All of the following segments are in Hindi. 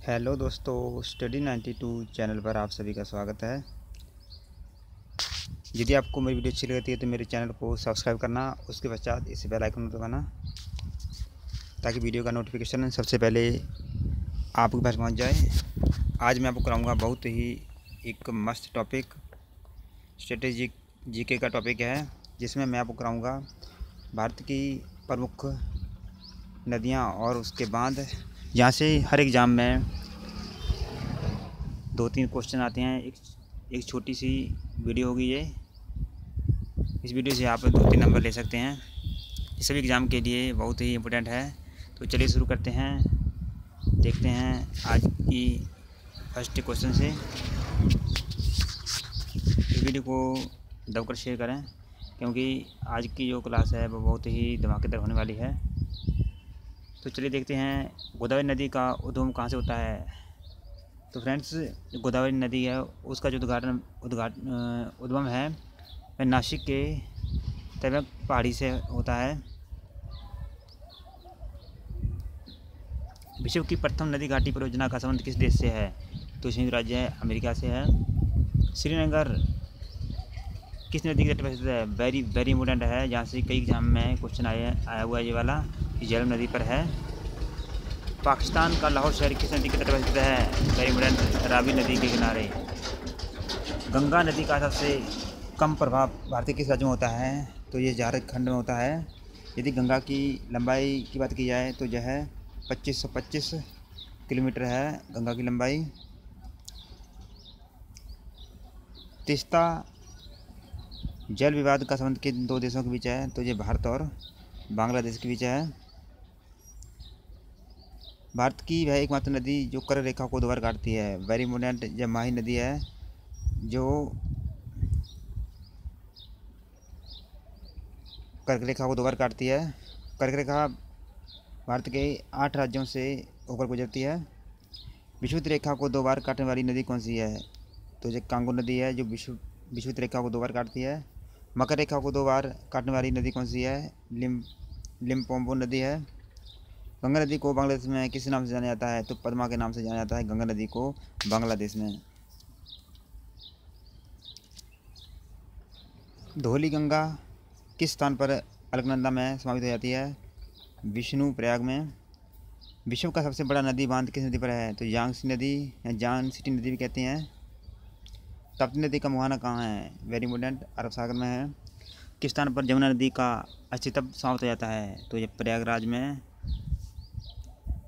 हेलो दोस्तों, स्टडी 92 चैनल पर आप सभी का स्वागत है। यदि आपको मेरी वीडियो अच्छी लगती है तो मेरे चैनल को सब्सक्राइब करना, उसके पश्चात इस बेल आइकन को दबाना ताकि वीडियो का नोटिफिकेशन सबसे पहले आपके पास पहुंच जाए। आज मैं आपको कराऊंगा बहुत ही एक मस्त टॉपिक, स्ट्रेटेजिक जीके का टॉपिक है, जिसमें मैं आपको कराऊँगा भारत की प्रमुख नदियाँ और उसके बांध, यहाँ से हर एग्ज़ाम में 2-3 क्वेश्चन आते हैं। एक छोटी सी वीडियो होगी ये। इस वीडियो से आप 2-3 नंबर ले सकते हैं। ये सभी एग्ज़ाम के लिए बहुत ही इम्पोर्टेंट है। तो चलिए शुरू करते हैं, देखते हैं आज की फर्स्ट क्वेश्चन से। इस वीडियो को दबकर शेयर करें क्योंकि आज की जो क्लास है वो बहुत ही धमाकेदार होने वाली है। तो चलिए देखते हैं, गोदावरी नदी का उद्गम कहाँ से होता है। तो फ्रेंड्स, गोदावरी नदी है उसका जो उद्गम है वह नासिक के तैमूर पहाड़ी से होता है। विश्व की प्रथम नदी घाटी परियोजना का संबंध किस देश से है। तो संयुक्त राज्य अमेरिका से है। श्रीनगर किस नदी के तट पर स्थित है। वेरी इंपोर्टेंट है, जहाँ से कई एग्जाम में क्वेश्चन आया हुआ है ये वाला। झेलम नदी पर है। पाकिस्तान का लाहौर शहर किस नदी के तट पर स्थित है। वेरी इंपोर्टेंट, रावी नदी के किनारे। गंगा नदी का सबसे कम प्रभाव भारतीय किस राज्य में होता है। तो ये झारखंड में होता है। यदि गंगा की लंबाई की बात की जाए तो यह 2525 किलोमीटर है गंगा की लंबाई। तीस्ता जल विवाद का संबंध किन 2 देशों के बीच है। तो ये भारत और बांग्लादेश के बीच है। भारत की वह एकमात्र नदी जो कर्क रेखा को 2 बार काटती है। वेरी इंपोर्टेंट, यह माही नदी है जो कर्क रेखा को 2 बार काटती है। कर्क रेखा भारत के 8 राज्यों से होकर गुजरती है। विषुवत रेखा को 2 बार काटने वाली नदी कौन सी है। तो ये कांगो नदी है जो विषुवत रेखा को 2 बार काटती है। मकर रेखा को 2 बार काटने वाली नदी कौन सी है। लिम्पोपो नदी है। गंगा नदी को बांग्लादेश में किस नाम से जाना जाता है। तो पद्मा के नाम से जाना जाता है गंगा नदी को बांग्लादेश में। धौली गंगा किस स्थान पर अलकनंदा में समाहित हो जाती है। विष्णु प्रयाग में। विश्व का सबसे बड़ा नदी बांध किस नदी पर है। तो यांगसी नदी या जान सिटी नदी भी कहते हैं। ताप्ती नदी का मुहाना कहाँ है। वेरी इंपोर्टेंट, अरब सागर में है। किस स्थान पर जमुना नदी का अस्तित्व समाप्त हो जाता है। तो ये प्रयागराज में।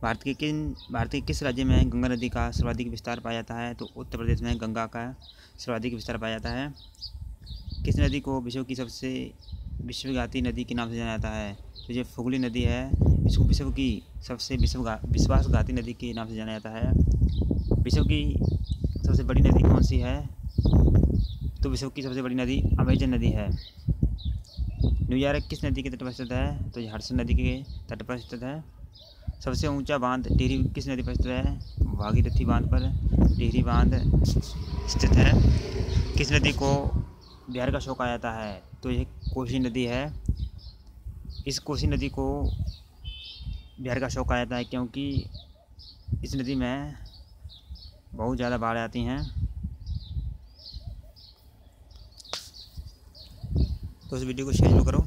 भारत के किस राज्य में गंगा नदी का सर्वाधिक विस्तार पाया जाता है। तो उत्तर प्रदेश में गंगा का सर्वाधिक विस्तार पाया जाता है। किस नदी को विश्व की सबसे विश्वघाती नदी के नाम से जाना जाता है। तो ये फुगली नदी है। इसको विश्व की सबसे विश्वासघाती नदी के नाम से जाना जाता है। विश्व की सबसे बड़ी नदी कौन सी है। तो विश्व की सबसे बड़ी नदी अमेजन नदी है। न्यूयॉर्क किस नदी के तट पर स्थित है। तो ये हडसन नदी के तट पर स्थित है। सबसे ऊंचा बांध टिहरी किस नदी पर स्थित है। भागीरथी बांध पर टिहरी बांध स्थित है। किस नदी को बिहार का शोक कहा जाता है। तो यह कोसी नदी है। इस कोसी नदी को बिहार का शोक कहा जाता है क्योंकि इस नदी में बहुत ज़्यादा बाढ़ आती हैं। तो इस वीडियो को शेयर करो।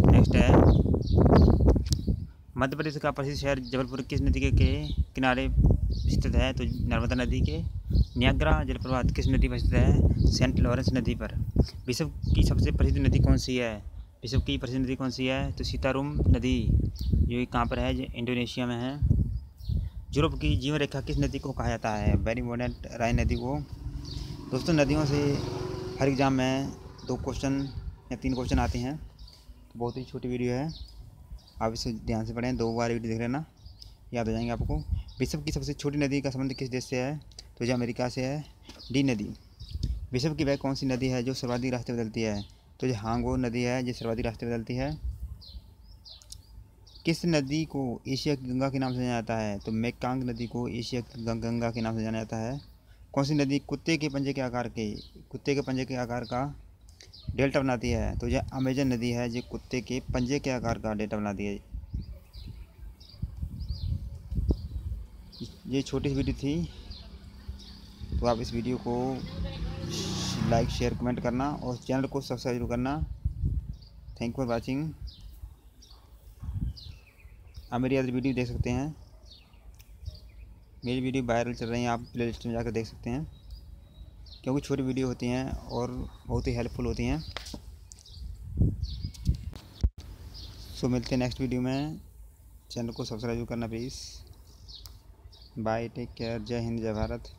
नेक्स्ट है, मध्य प्रदेश का प्रसिद्ध शहर जबलपुर किस नदी के किनारे स्थित है। तो नर्मदा नदी के। नियाग्रा जलप्रपात किस नदी पर स्थित है। सेंट लॉरेंस नदी पर। विश्व की सबसे प्रसिद्ध नदी कौन सी है। विश्व की प्रसिद्ध नदी कौन सी है। तो सीतारुम नदी, जो कहाँ पर है, जो इंडोनेशिया में है। यूरोप की जीवन रेखा किस नदी को कहा जाता है। वेरी इंपॉर्टेंट, राइन नदी को। दोस्तों, नदियों से हर एग्ज़ाम में 2 क्वेश्चन या 3 क्वेश्चन आते हैं। तो बहुत ही छोटी वीडियो है, आप इसे ध्यान से पढ़ें, 2 बार वीडियो देख लेना, याद हो जाएंगे आपको। विश्व की सबसे छोटी नदी का संबंध किस देश से है। तो यह अमेरिका से है। डी नदी। विश्व की वह कौन सी नदी है जो सर्वाधिक रास्ते बदलती है। तो यह हांगो नदी है जो सर्वाधिक रास्ते बदलती है। किस नदी को एशिया की गंगा के नाम से जाना जाता है। तो मेकांग नदी को एशिया की गंगा के नाम से जाना जाता है। कौन सी नदी कुत्ते के पंजे के आकार का डेल्टा बनाती है? तो यह अमेजन नदी है जो कुत्ते के पंजे के आकार का डेल्टा बनाती है। ये छोटी सी वीडियो थी, तो आप इस वीडियो को लाइक शेयर कमेंट करना और चैनल को सब्सक्राइब करना। Thank you for watching. आप मेरी अदर वीडियो देख सकते हैं, मेरी वीडियो वायरल चल रही हैं, आप प्ले लिस्ट में जाकर देख सकते हैं, क्योंकि छोटी वीडियो होती हैं और बहुत ही हेल्पफुल होती हैं। सो मिलते हैं नेक्स्ट वीडियो में। चैनल को सब्सक्राइब करना प्लीज़। बाय, टेक केयर, जय हिंद, जय भारत।